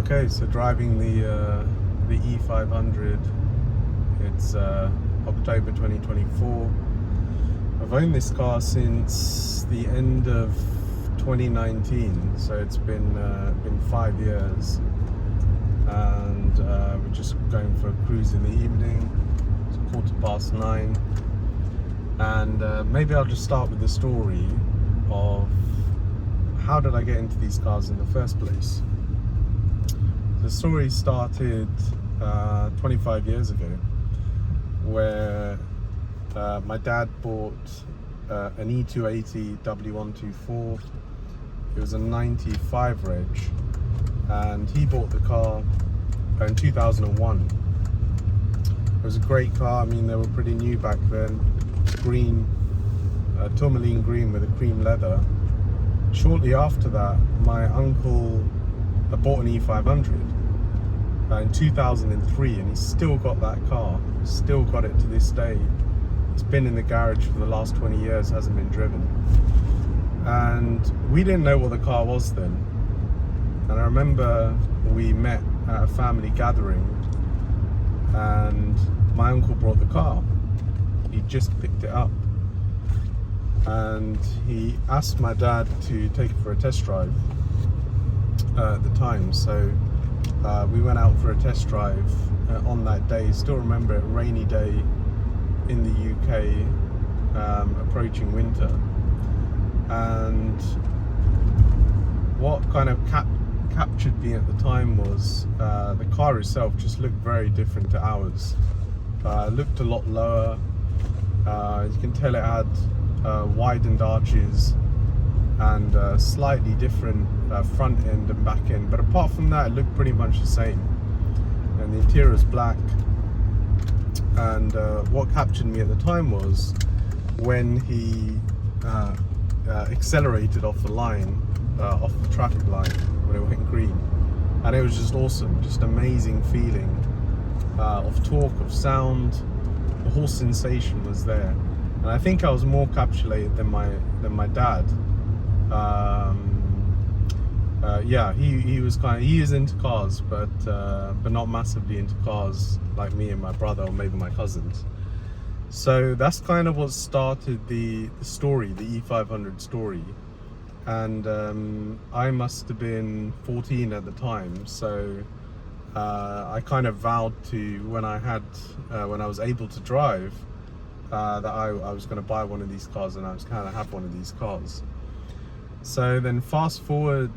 Okay, so driving the E500. It's October 2024. I've owned this car since the end of 2019, so it's been 5 years, and we're just going for a cruise in the evening. It's 9:15, and maybe I'll just start with the story of how did I get into these cars in the first place. The story started 25 years ago, where my dad bought an E280 W124. It was a 95 reg, and he bought the car in 2001. It was a great car. I mean, they were pretty new back then. Green, tourmaline green with a cream leather. Shortly after that, my uncle bought an E500 in 2003, and he's still got that car, still got it to this day. It's been in the garage for the last 20 years, hasn't been driven. And we didn't know what the car was then. And I remember we met at a family gathering, and my uncle brought the car. He just picked it up, and he asked my dad to take it for a test drive at the time. So we went out for a test drive on that day. Still remember it, a rainy day in the UK, approaching winter. And what kind of captured me at the time was the car itself just looked very different to ours. It looked a lot lower. You can tell it had widened arches and slightly different front end and back end, but apart from that, it looked pretty much the same. And the interior is black. And what captured me at the time was when he accelerated off the line, off the traffic line when it went green, and it was just awesome, just amazing feeling of torque, of sound. The whole sensation was there, and I think I was more captivated than my dad. Yeah, he was he is into cars, but not massively into cars like me and my brother, or maybe my cousins. So that's kind of what started the story, the E500 story. And I must have been 14 at the time, so I kind of vowed to, when I was able to drive, that I was going to buy one of these cars, and I was going to have one of these cars. So then fast forward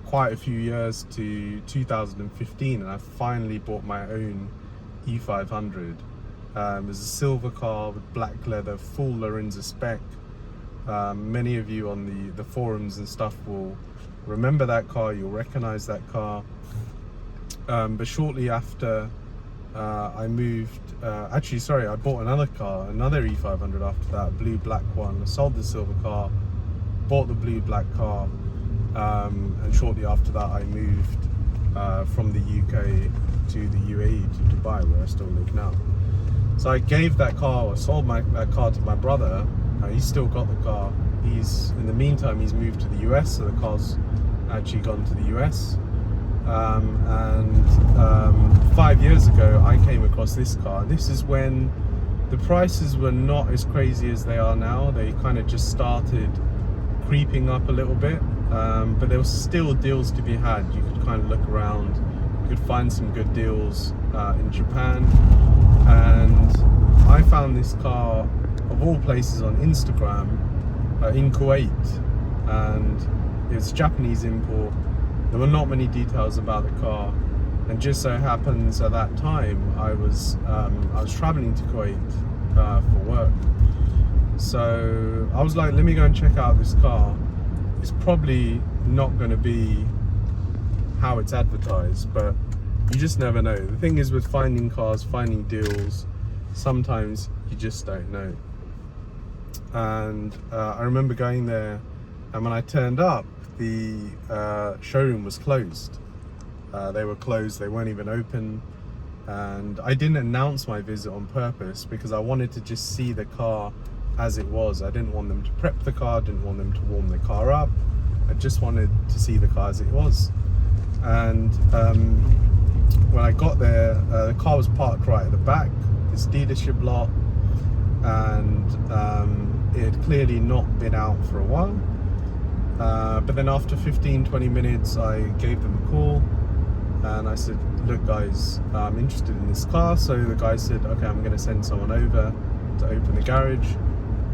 quite a few years to 2015, and I finally bought my own E500. It was a silver car with black leather, full Lorenzo spec. Many of you on the forums and stuff will remember that car, you'll recognize that car. But shortly after I moved, I bought another car, another E500 after that, a blue black one. I sold the silver car, bought the blue black car, and shortly after that I moved from the UK to the UAE, to Dubai, where I still live now. So I gave that car, I sold that car to my brother. He's still got the car. In the meantime, he's moved to the US, so the car's actually gone to the US. 5 years ago, I came across this car. This is when the prices were not as crazy as they are now. They kind of just started creeping up a little bit, but there were still deals to be had. You could kind of look around, you could find some good deals in Japan. And I found this car, of all places, on Instagram in Kuwait, and it was Japanese import. There were not many details about the car, and just so happens at that time I was traveling to Kuwait for work. So I was like, let me go and check out this car. It's probably not going to be how it's advertised, but you just never know. The thing is with finding cars, finding deals, sometimes you just don't know. And I remember going there, and when I turned up, the showroom was closed. They were closed, they weren't even open. And I didn't announce my visit on purpose, because I wanted to just see the car as it was. I didn't want them to prep the car, didn't want them to warm the car up. I just wanted to see the car as it was. And when I got there, the car was parked right at the back, this dealership lot, and it had clearly not been out for a while. But then after 15-20 minutes, I gave them a call and I said, look guys, I'm interested in this car. So the guy said, okay, I'm going to send someone over to open the garage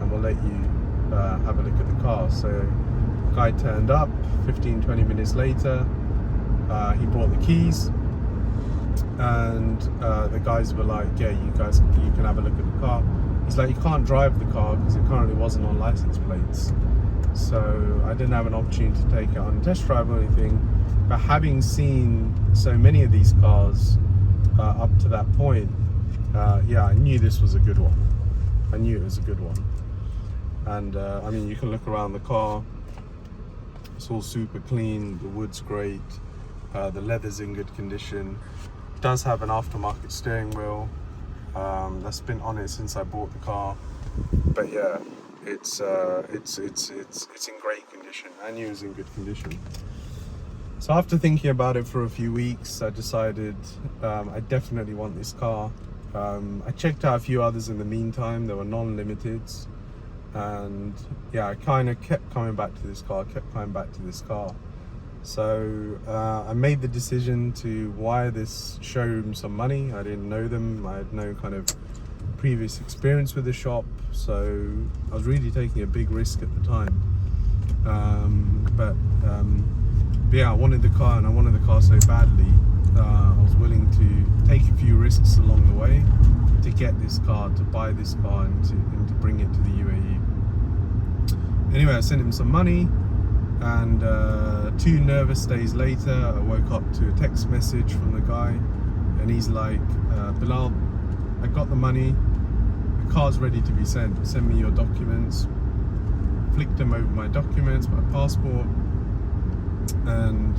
and we'll let you have a look at the car. So the guy turned up 15-20 minutes later. He brought the keys, and the guys were like, yeah, you can have a look at the car. He's like, you can't drive the car because it currently wasn't on license plates. So I didn't have an opportunity to take it on a test drive or anything. But having seen so many of these cars up to that point, yeah, I knew this was a good one. I knew it was a good one. And I mean, you can look around the car. It's all super clean. The wood's great. The leather's in good condition. It does have an aftermarket steering wheel that's been on it since I bought the car. But yeah, it's in great condition. I knew it was in good condition. So after thinking about it for a few weeks, I decided I definitely want this car. I checked out a few others in the meantime. There were non-limiteds, and yeah, I kind of kept coming back to this car. So I made the decision to wire this showroom some money. I didn't know them. I had no kind of previous experience with the shop, so I was really taking a big risk at the time. But yeah, I wanted the car, and I wanted the car so badly. I was willing to take a few risks along the way to get this car, to buy this car, and to bring it to the UAE. Anyway, I sent him some money, and 2 nervous days later, I woke up to a text message from the guy, and he's like, Bilal, I got the money, the car's ready to be sent, send me your documents. Flicked him over my documents, my passport, and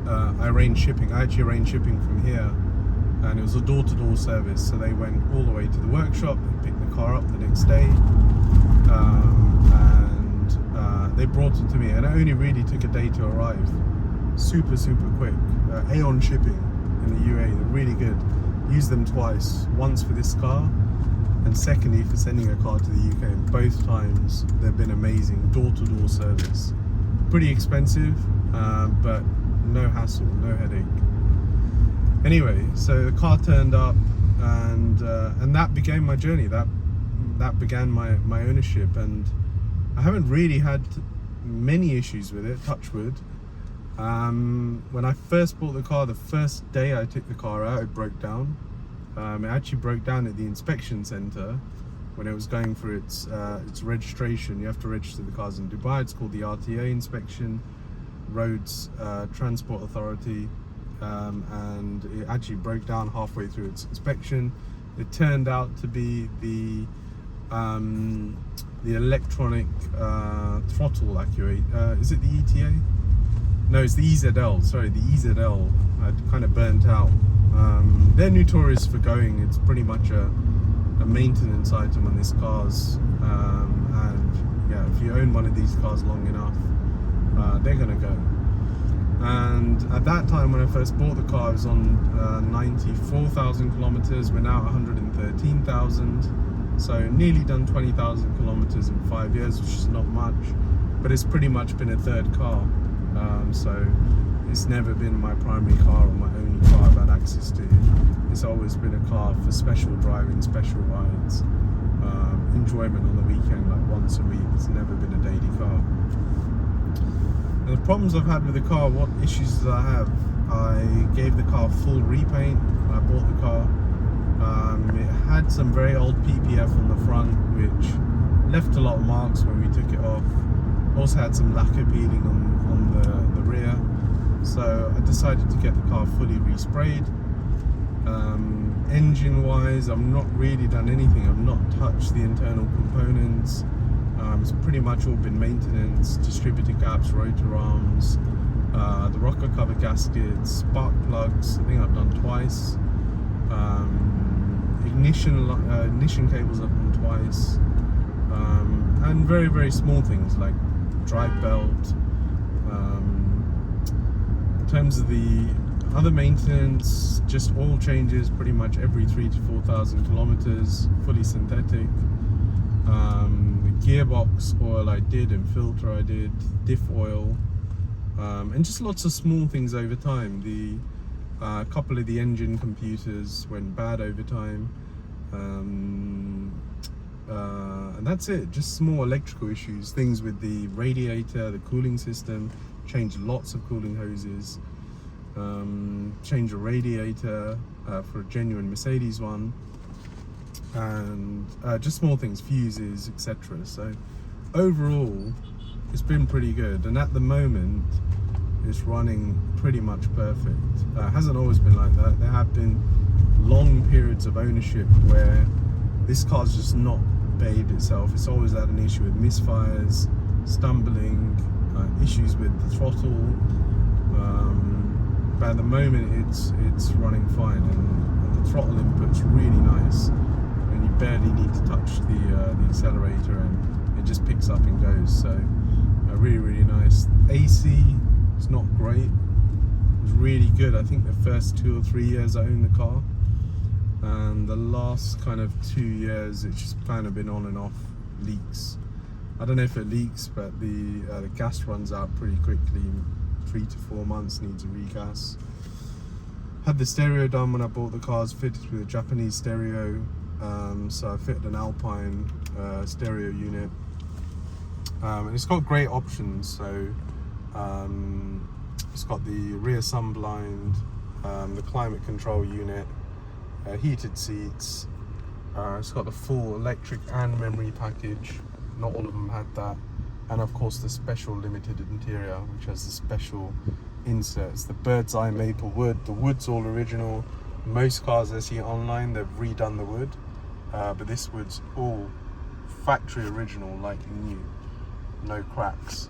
I arranged shipping. I actually arranged shipping from here, and it was a door-to-door service, so they went all the way to the workshop and picked the car up the next day, and they brought it to me, and it only really took a day to arrive. Super quick. Aeon shipping in the UAE, they're really good. Used them twice, once for this car, and secondly for sending a car to the UK, and both times they've been amazing. Door-to-door service. Pretty expensive, but no hassle, no headache. Anyway, so the car turned up, and that began my journey. That began my ownership, and I haven't really had many issues with it, touch wood. When I first bought the car, the first day I took the car out, it broke down. It actually broke down at the inspection center when it was going for its registration. You have to register the cars in Dubai. It's called the RTA inspection, Roads Transport Authority, and it actually broke down halfway through its inspection. It turned out to be the electronic throttle actuator. Is it the ETA? No, it's the EZL. Sorry, the EZL had kind of burnt out. They're notorious for going. It's pretty much a maintenance item on these cars, and yeah, if you own one of these cars long enough, they're gonna go. And at that time, when I first bought the car, I was on 94,000 kilometers. We're now 113,000, so nearly done 20,000 kilometers in 5 years, which is not much, but it's pretty much been a third car. So it's never been my primary car or my only car I've had access to. It's always been a car for special driving, special rides, enjoyment on the weekend, like once a week. It's never been a daily car. And the problems I've had with the car, what issues did I have? I gave the car full repaint when I bought the car. It had some very old PPF on the front, which left a lot of marks when we took it off. Also had some lacquer peeling on the rear. So I decided to get the car fully resprayed. Engine wise, I've not really done anything. I've not touched the internal components. It's pretty much all been maintenance, distributor caps, rotor arms, the rocker cover gaskets, spark plugs, I think I've done twice. Ignition cables I've done twice. And very small things like drive belt, terms of the other maintenance, just oil changes pretty much every 3,000 to 4,000 kilometers, fully synthetic. The gearbox oil I did and filter I did, diff oil, and just lots of small things over time. The couple of the engine computers went bad over time, and that's it. Just small electrical issues, things with the radiator, the cooling system, changed lots of cooling hoses, changed a radiator for a genuine Mercedes one, and just small things, fuses, etc. So overall it's been pretty good, and at the moment it's running pretty much perfect. Hasn't always been like that. There have been long periods of ownership where this car's just not behaved itself. It's always had an issue with misfires, stumbling, issues with the throttle, but at the moment it's running fine, and the throttle input's really nice, and you barely need to touch the accelerator, and it just picks up and goes. So really nice. AC is not great. It was really good, I think, the first 2 or 3 years I owned the car, and the last kind of 2 years it's just kind of been on and off leaks. I don't know if it leaks, but the gas runs out pretty quickly. 3 to 4 months, needs a regas. Had the stereo done when I bought the cars, fitted with a Japanese stereo, so I fitted an Alpine stereo unit, and it's got great options. So it's got the rear sun blind, the climate control unit, heated seats, it's got the full electric and memory package. Not all of them had that, and of course the special limited interior, which has the special inserts, the bird's eye maple wood. The wood's all original. Most cars I see online, they've redone the wood, but this wood's all factory original, like new, no cracks,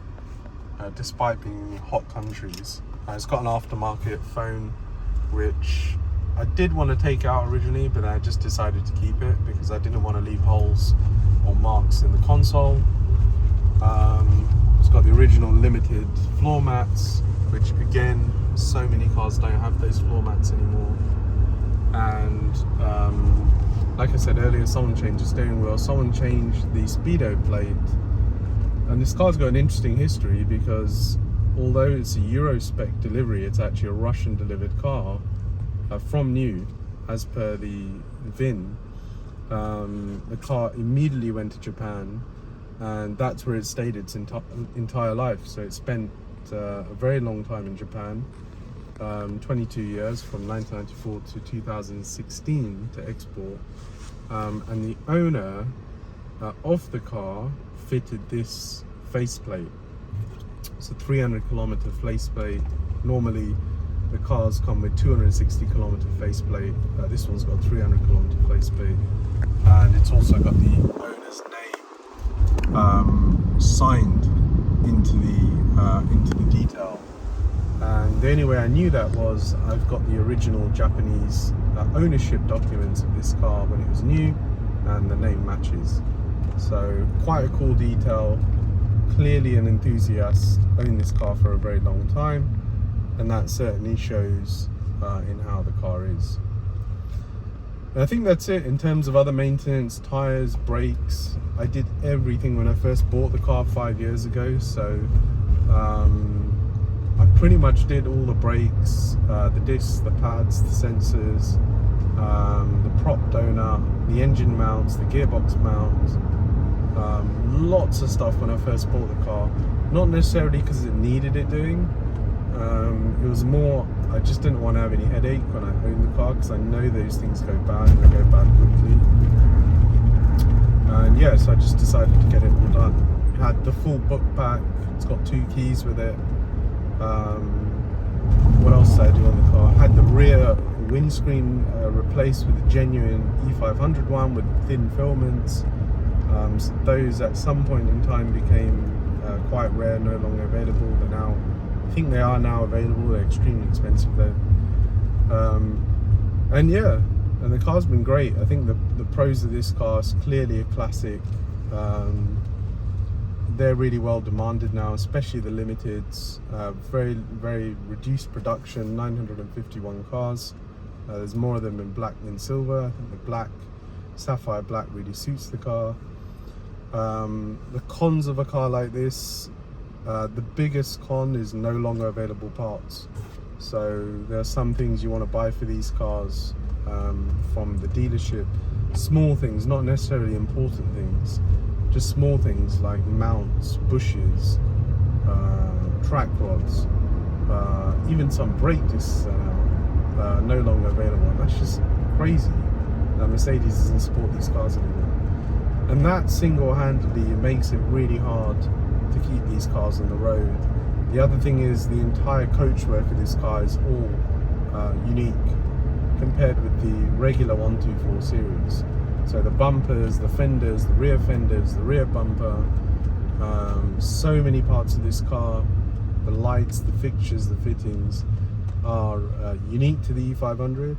despite being in hot countries. It's got an aftermarket phone, which I did want to take out originally, but I just decided to keep it because I didn't want to leave holes or marks in the console. It's got the original limited floor mats, which again, so many cars don't have those floor mats anymore. And like I said earlier, someone changed the steering wheel, someone changed the speedo plate, and this car's got an interesting history because although it's a Euro spec delivery, it's actually a Russian delivered car from new, as per the VIN. The car immediately went to Japan, and that's where it stayed its entire life. So it spent a very long time in Japan, 22 years, from 1994 to 2016 to export. And the owner of the car fitted this faceplate. It's a 300 kilometer faceplate. Normally the cars come with 260 kilometer faceplate. This one's got 300 kilometer faceplate, and it's also got the owner's name signed into the detail. And the only way I knew that was I've got the original Japanese ownership documents of this car when it was new, and the name matches. So quite a cool detail. Clearly an enthusiast, owned this car for a very long time, and that certainly shows in how the car is. And I think that's it in terms of other maintenance, tires, brakes. I did everything when I first bought the car 5 years ago, so I pretty much did all the brakes, the discs, the pads, the sensors, the prop donut, the engine mounts, the gearbox mount, lots of stuff when I first bought the car. Not necessarily because it needed it doing, it was more I just didn't want to have any headache when I owned the car, because I know those things go bad and they go bad quickly. And yeah, so I just decided to get it all done. It had the full book pack, it's got 2 keys with it. What else did I do on the car? I had the rear windscreen replaced with a genuine E500 one with thin filaments. So those at some point in time became quite rare, no longer available. They're now, I think they are now available. They're extremely expensive though. And yeah, and the car's been great. I think the pros of this car is clearly a classic. they're really well demanded now, especially the limiteds. Very reduced production, 951 cars. There's more of them in black than silver. I think the black, sapphire black, really suits the car. The cons of a car like this, the biggest con is no longer available parts. So there are some things you want to buy for these cars from the dealership. Small things, not necessarily important things, just small things like mounts, bushes, track rods, even some brake discs are now no longer available. And that's just crazy that Mercedes doesn't support these cars anymore. And that single-handedly makes it really hard to keep these cars on the road. The other thing is the entire coachwork of this car is all unique compared with the regular 124 series. So the bumpers, the fenders, the rear bumper, so many parts of this car, the lights, the fixtures, the fittings are unique to the E500,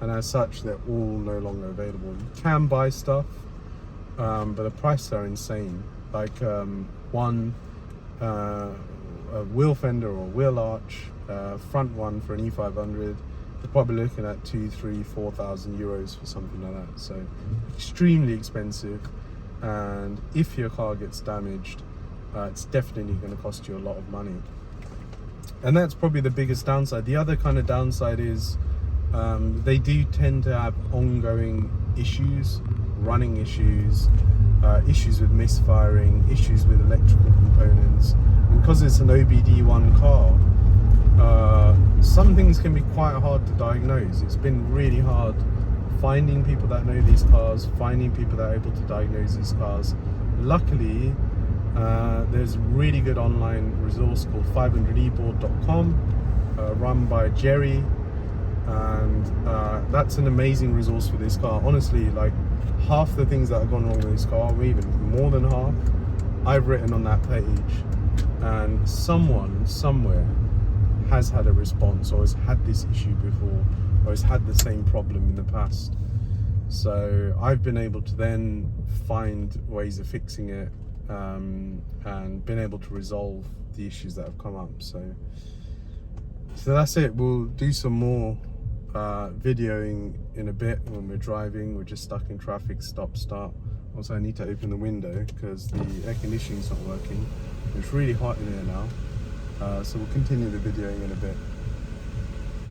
and as such they're all no longer available. You can buy stuff, but the prices are insane. Like one a wheel fender or wheel arch, front one for an E500, you're probably looking at 2,000, 3,000, 4,000 euros for something like that. So extremely expensive, and if your car gets damaged, it's definitely going to cost you a lot of money. And that's probably the biggest downside. The other kind of downside is they do tend to have ongoing issues, running issues, issues with misfiring, issues with electrical components. And because it's an OBD1 car, some things can be quite hard to diagnose. It's been really hard finding people that know these cars, finding people that are able to diagnose these cars. Luckily, there's a really good online resource called 500eboard.com, run by Jerry, and that's an amazing resource for this car. Honestly, like half the things that have gone wrong with this car, or even more than half, I've written on that page, and someone somewhere has had a response, or has had this issue before, or has had the same problem in the past. So I've been able to then find ways of fixing it, and been able to resolve the issues that have come up. So that's it. We'll do some more videoing in a bit when we're driving. We're just stuck in traffic, stop start. Also, I need to open the window because the air conditioning's not working. It's really hot in here now. So we'll continue the videoing in a bit.